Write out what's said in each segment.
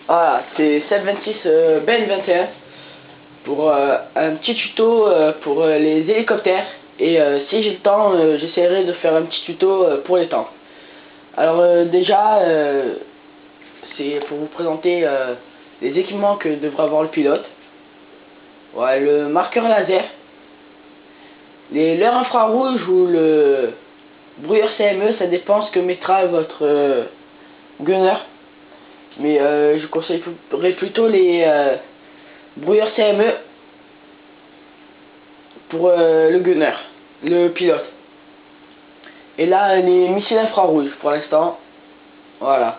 Voilà, c'est 726 Ben 21 pour un petit tuto pour les hélicoptères. Et si j'ai le temps, j'essaierai de faire un petit tuto pour les tanks. Alors déjà, c'est pour vous présenter les équipements que devra avoir le pilote. Ouais, le marqueur laser, les leurres infrarouges ou le brouilleur CME, ça dépend ce que mettra votre gunner. Mais je conseillerais plutôt les brouilleurs CME pour le gunner, le pilote. Et là, les missiles infrarouges pour l'instant. Voilà.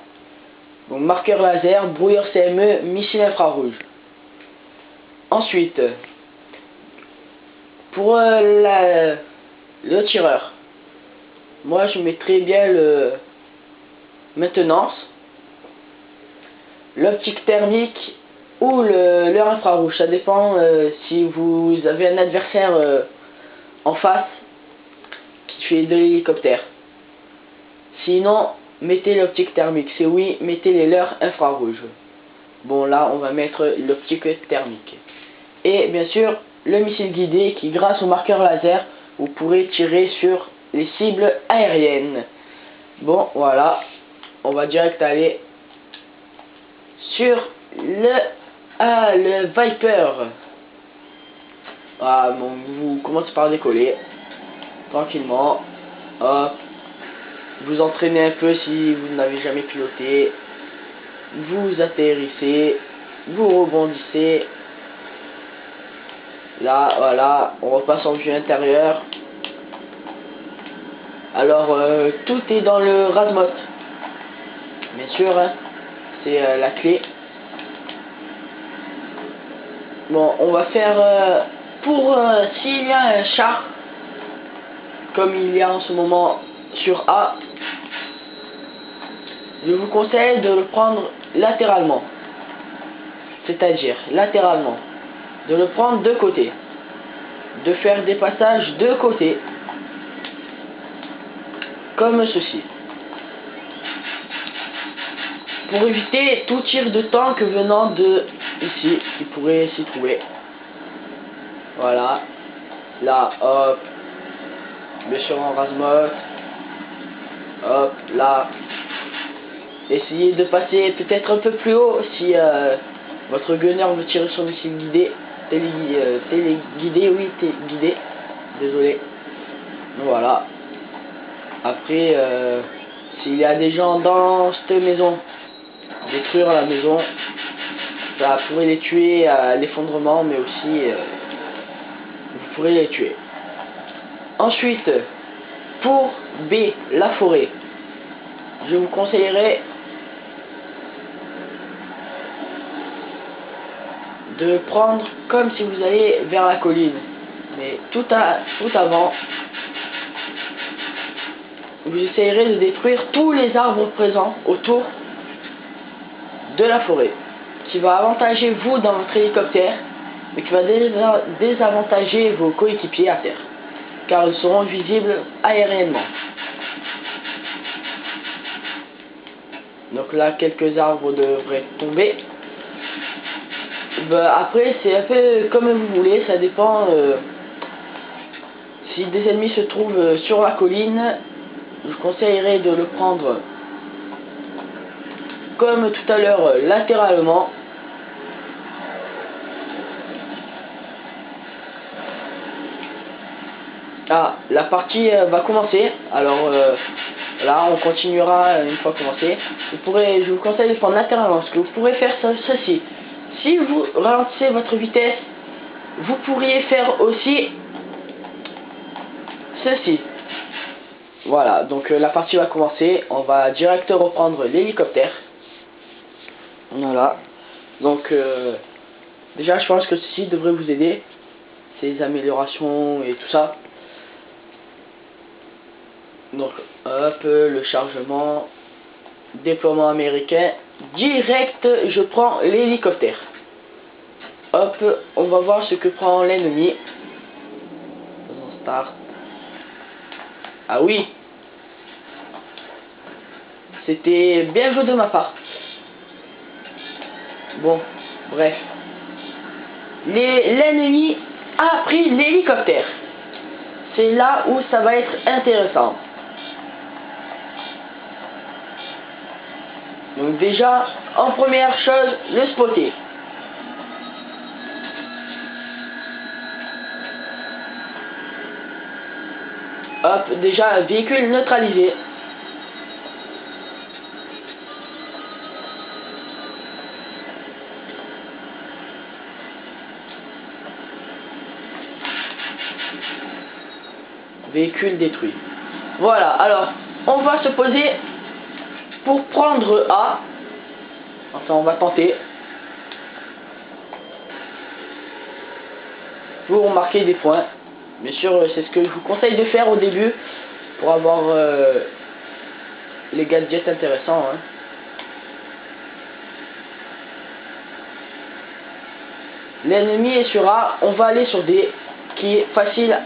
Donc marqueur laser, brouilleur CME, missile infrarouge. Ensuite, pour le tireur, moi je mettrais bien le maintenance, l'optique thermique ou le infrarouge. Ça dépend si vous avez un adversaire en face qui fait de l'hélicoptère. Sinon, mettez l'optique thermique. C'est oui, mettez les leurres infrarouges. Bon, là, on va mettre l'optique thermique. Et bien sûr, le missile guidé qui, grâce au marqueur laser, vous pourrez tirer sur les cibles aériennes. Bon, voilà. On va direct aller sur le Viper. Voilà, bon, vous commencez par décoller. Tranquillement. Hop. Vous entraînez un peu si vous n'avez jamais piloté. Vous atterrissez. Vous rebondissez. Là, voilà. On repasse en vue intérieure. Alors, tout est dans le Razmot. Bien sûr, hein, c'est la clé. Bon, on va faire pour s'il y a un char, comme il y a en ce moment sur A, je vous conseille de le prendre latéralement. C'est-à-dire latéralement. De le prendre de côté. De faire des passages de côté. Comme ceci. Pour éviter tout tir de tank venant de ici, qui pourrait s'y trouver. Voilà. Là, hop. Bien sûr en Razmot. Hop, là. Essayez de passer peut-être un peu plus haut si votre gunner veut tirer son missile guidé. Téléguidé, oui, guidé. Désolé. Voilà. Après, s'il y a des gens dans cette maison, détruire la maison, ça pourrait les tuer à l'effondrement, mais aussi vous pourrez les tuer. Ensuite, pour B, la forêt, je vous conseillerais de prendre comme si vous allez vers la colline, mais tout avant, vous essayerez de détruire tous les arbres présents autour de la forêt, qui va avantager vous dans votre hélicoptère, mais qui va désavantager vos coéquipiers à terre, car ils seront visibles aériennement. Donc là, quelques arbres devraient tomber. Après, c'est un peu comme vous voulez, ça dépend. Si des ennemis se trouvent sur la colline, je vous conseillerais de le prendre comme tout à l'heure latéralement. Ah, la partie va commencer. Alors là, on continuera une fois commencé. Je vous conseille de prendre latéralement, parce que vous pourrez faire ceci. Si vous ralentissez votre vitesse, vous pourriez faire aussi ceci. Voilà, donc la partie va commencer. On va direct reprendre l'hélicoptère. Voilà. Donc déjà, je pense que ceci devrait vous aider. Ces améliorations et tout ça. Donc hop, le chargement, déploiement américain, direct je prends l'hélicoptère. Hop, on va voir ce que prend l'ennemi. Faisons start. Ah oui, c'était bien joué de ma part. Bon, bref. L'ennemi a pris l'hélicoptère. C'est là où ça va être intéressant. Donc déjà, en première chose, le spotter. Hop, déjà, véhicule neutralisé. Véhicule détruit. Voilà, alors, on va se poser pour prendre A. Enfin, on va tenter. Pour marquer des points. Bien sûr, c'est ce que je vous conseille de faire au début. Pour avoir les gadgets intéressants. Hein. L'ennemi est sur A. On va aller sur D. Qui est facile.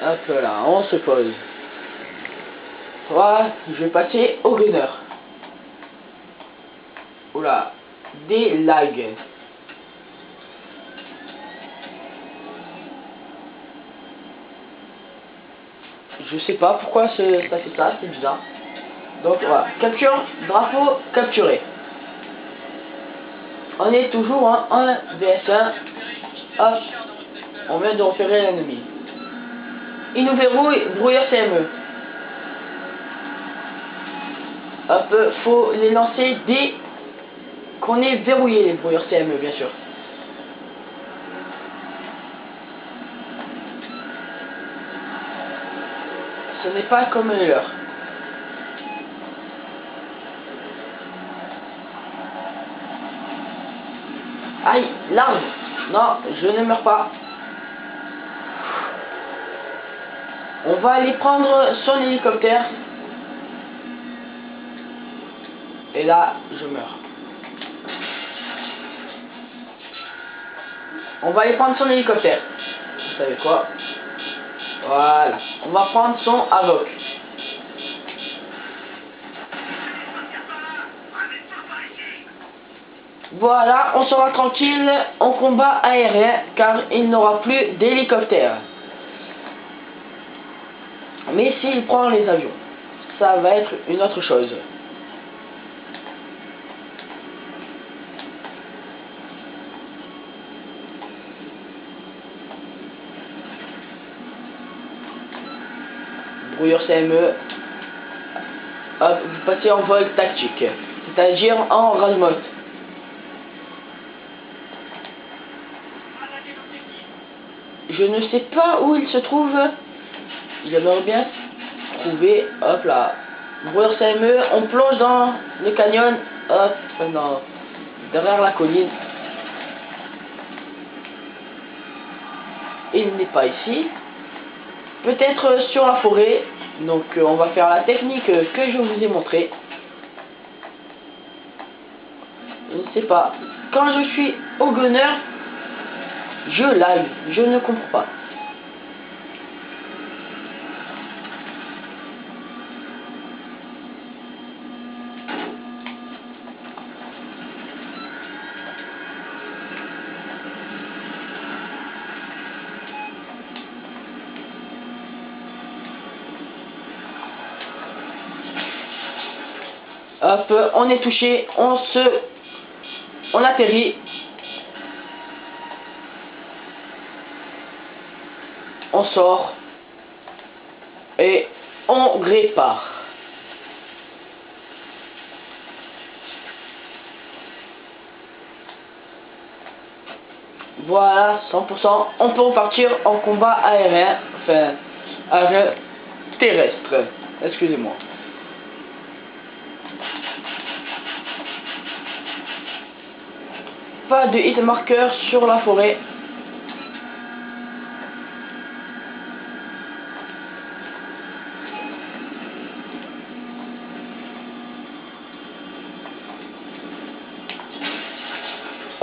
Hop là, on se pose. Voilà, je vais passer au gunner. Oula, des lags. Je sais pas pourquoi ça fait ça, c'est bizarre. Donc voilà, capture, drapeau capturé. On est toujours en 1 vs1. Hop, on vient de repérer l'ennemi. Il nous verrouille, brouilleur CME. Hop, faut les lancer dès qu'on est verrouillé, les brouilleurs CME, bien sûr. Ce n'est pas comme les leurs. Aïe, l'arme. Non, je ne meurs pas. On va aller prendre son hélicoptère. Et là, je meurs. On va aller prendre son hélicoptère. Vous savez quoi? Voilà. On va prendre son Avoc. Voilà, on sera tranquille en combat aérien car il n'aura plus d'hélicoptère. Mais s'il prend les avions, ça va être une autre chose. Brouilleur CME. Hop, vous passez en vol tactique, c'est-à-dire en Rasmot. Je ne sais pas où il se trouve. J'aimerais bien trouver. Hop là. Brouilleur CME, on plonge dans le canyon. Hop, non, derrière la colline. Il n'est pas ici. Peut-être sur la forêt. Donc on va faire la technique que je vous ai montrée. Je ne sais pas. Quand je suis au gunner, je lag. Je ne comprends pas. Hop, on est touché, on atterrit. On sort. Et on répare. Voilà, 100%. On peut repartir en combat aérien. Enfin, aérien terrestre. Excusez-moi. Pas de hit marker sur la forêt.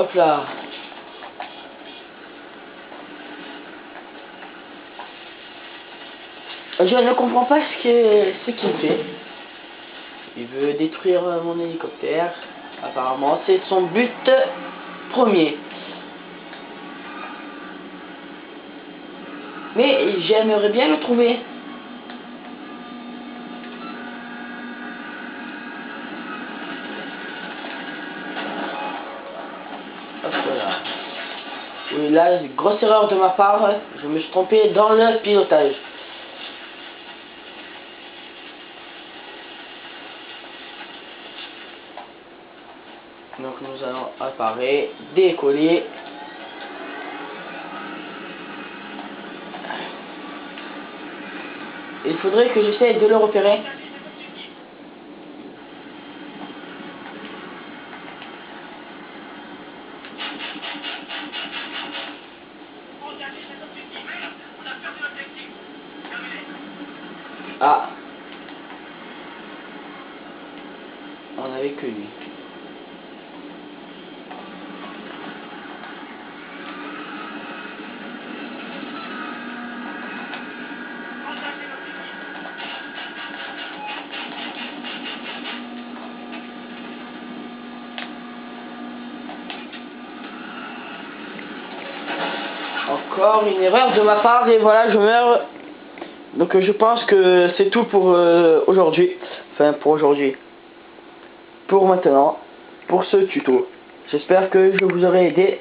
Hop là. Je ne comprends pas ce qu'il fait. Il veut détruire mon hélicoptère. Apparemment, c'est son but premier. Mais j'aimerais bien le trouver. Hop là. Oui, là, grosse erreur de ma part. Je me suis trompé dans le pilotage. Donc nous allons apparaître, décoller. Il faudrait que j'essaie de le repérer. Ah, on avait que lui. Encore une erreur de ma part et voilà, je meurs. Donc je pense que c'est tout pour aujourd'hui. Enfin pour aujourd'hui. Pour maintenant. Pour ce tuto. J'espère que je vous aurai aidé.